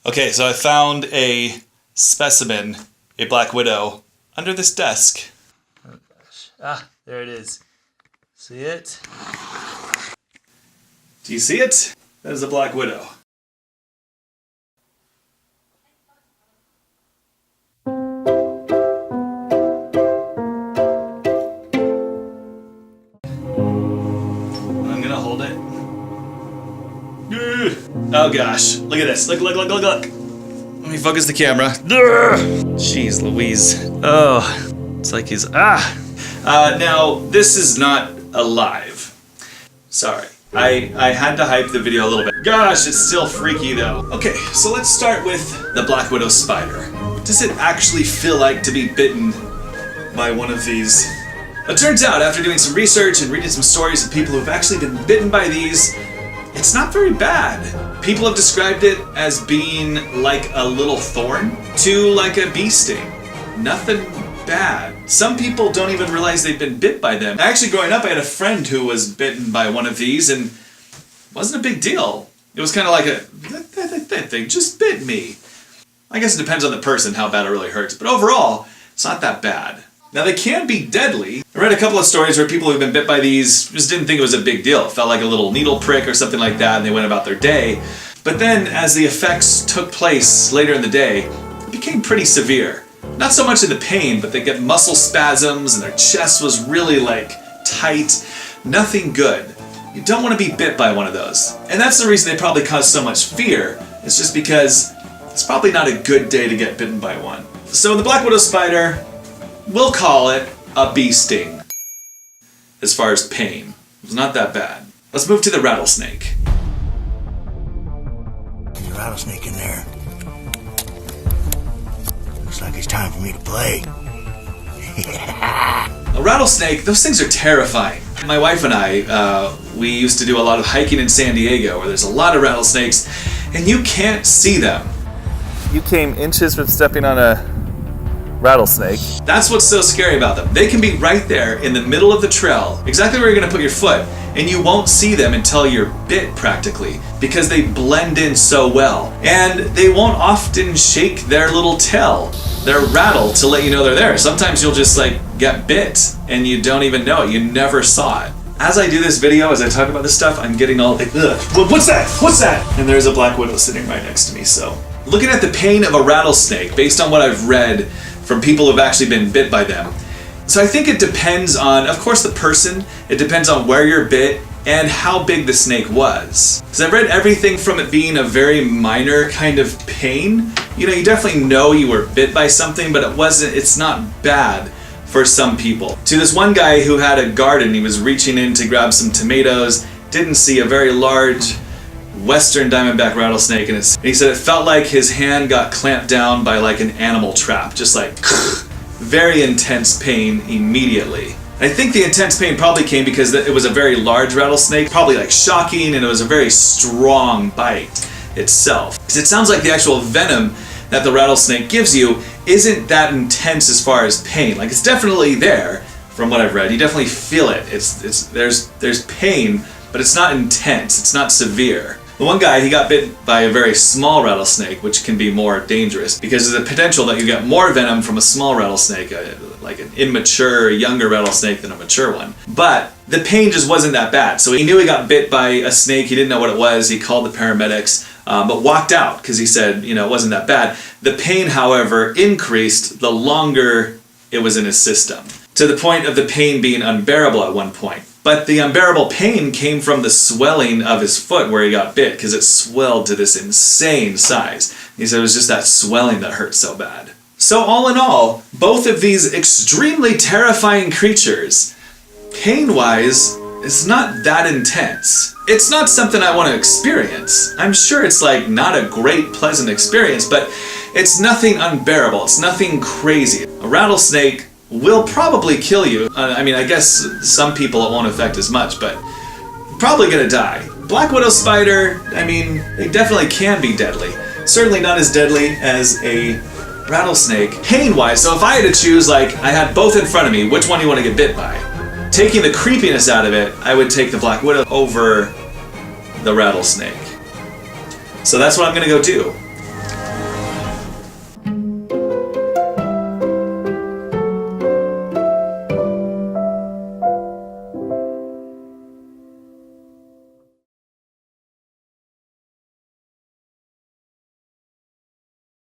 Okay, so I found a specimen, a black widow, under this desk. Oh gosh. Ah, there it is. See it? Do you see it? That is a black widow. I'm gonna hold it. Oh gosh, look at this. Look. Let me focus the camera. Jeez Louise. Oh, it's like he's, now, this is not alive. Sorry. I had to hype the video a little bit. Gosh, it's still freaky though. Okay, so let's start with the black widow spider. What does it actually feel like to be bitten by one of these? It turns out, after doing some research and reading some stories of people who've actually been bitten by these, it's not very bad. People have described it as being like a little thorn to like a bee sting. Nothing bad. Some people don't even realize they've been bit by them. Actually, growing up, I had a friend who was bitten by one of these, and it wasn't a big deal. It was kind of like that thing just bit me. I guess it depends on the person how bad it really hurts, but overall, it's not that bad. Now, they can be deadly. I read a couple of stories where people who've been bit by these just didn't think it was a big deal. It felt like a little needle prick or something like that, and they went about their day. But then, as the effects took place later in the day, it became pretty severe. Not so much in the pain, but they get muscle spasms, and their chest was really, like, tight. Nothing good. You don't want to be bit by one of those. And that's the reason they probably cause so much fear. It's just because it's probably not a good day to get bitten by one. So the black widow spider, we'll call it a bee sting. As far as pain, it's not that bad. Let's move to the rattlesnake. There's a rattlesnake in there. Looks like it's time for me to play. A rattlesnake, those things are terrifying. My wife and I, we used to do a lot of hiking in San Diego where there's a lot of rattlesnakes and you can't see them. You came inches from stepping on a rattlesnake. That's what's so scary about them. They can be right there in the middle of the trail, exactly where you're gonna put your foot, and you won't see them until you're bit practically, because they blend in so well. And they won't often shake their little tail, their rattle, to let you know they're there. Sometimes you'll just like get bit and you don't even know it, you never saw it. As I do this video, as I talk about this stuff, I'm getting all like, ugh, what's that? What's that? And there's a black widow sitting right next to me, so. Looking at the pain of a rattlesnake, based on what I've read from people who've actually been bit by them. So I think it depends on, of course, the person, it depends on where you're bit and how big the snake was. Because I've read everything from it being a very minor kind of pain. You know, you definitely know you were bit by something, but it's not bad for some people. To this one guy who had a garden, he was reaching in to grab some tomatoes, didn't see a very large Western diamondback rattlesnake, and he said it felt like his hand got clamped down by like an animal trap, just like very intense pain immediately. I think the intense pain probably came because it was a very large rattlesnake, probably like shocking, and it was a very strong bite itself. Because it sounds like the actual venom that the rattlesnake gives you isn't that intense as far as pain. Like, it's definitely there from what I've read. You definitely feel it. There's pain, but it's not intense. It's not severe. The one guy, he got bit by a very small rattlesnake, which can be more dangerous because there's a potential that you get more venom from a small rattlesnake, like an immature, younger rattlesnake than a mature one. But the pain just wasn't that bad. So he knew he got bit by a snake. He didn't know what it was. He called the paramedics, but walked out because he said, you know, it wasn't that bad. The pain, however, increased the longer it was in his system, to the point of the pain being unbearable at one point. But the unbearable pain came from the swelling of his foot where he got bit, because it swelled to this insane size. He said it was just that swelling that hurt so bad. So all in all, both of these extremely terrifying creatures, pain-wise, is not that intense. It's not something I want to experience. I'm sure it's like not a great, pleasant experience, but it's nothing unbearable. It's nothing crazy. A rattlesnake will probably kill you. I mean, I guess some people it won't affect as much, but you're probably gonna die. Black widow spider, I mean, they definitely can be deadly. Certainly not as deadly as a rattlesnake, pain-wise. So if I had to choose, like, I had both in front of me, which one do you want to get bit by? Taking the creepiness out of it, I would take the black widow over the rattlesnake. So that's what I'm gonna go do.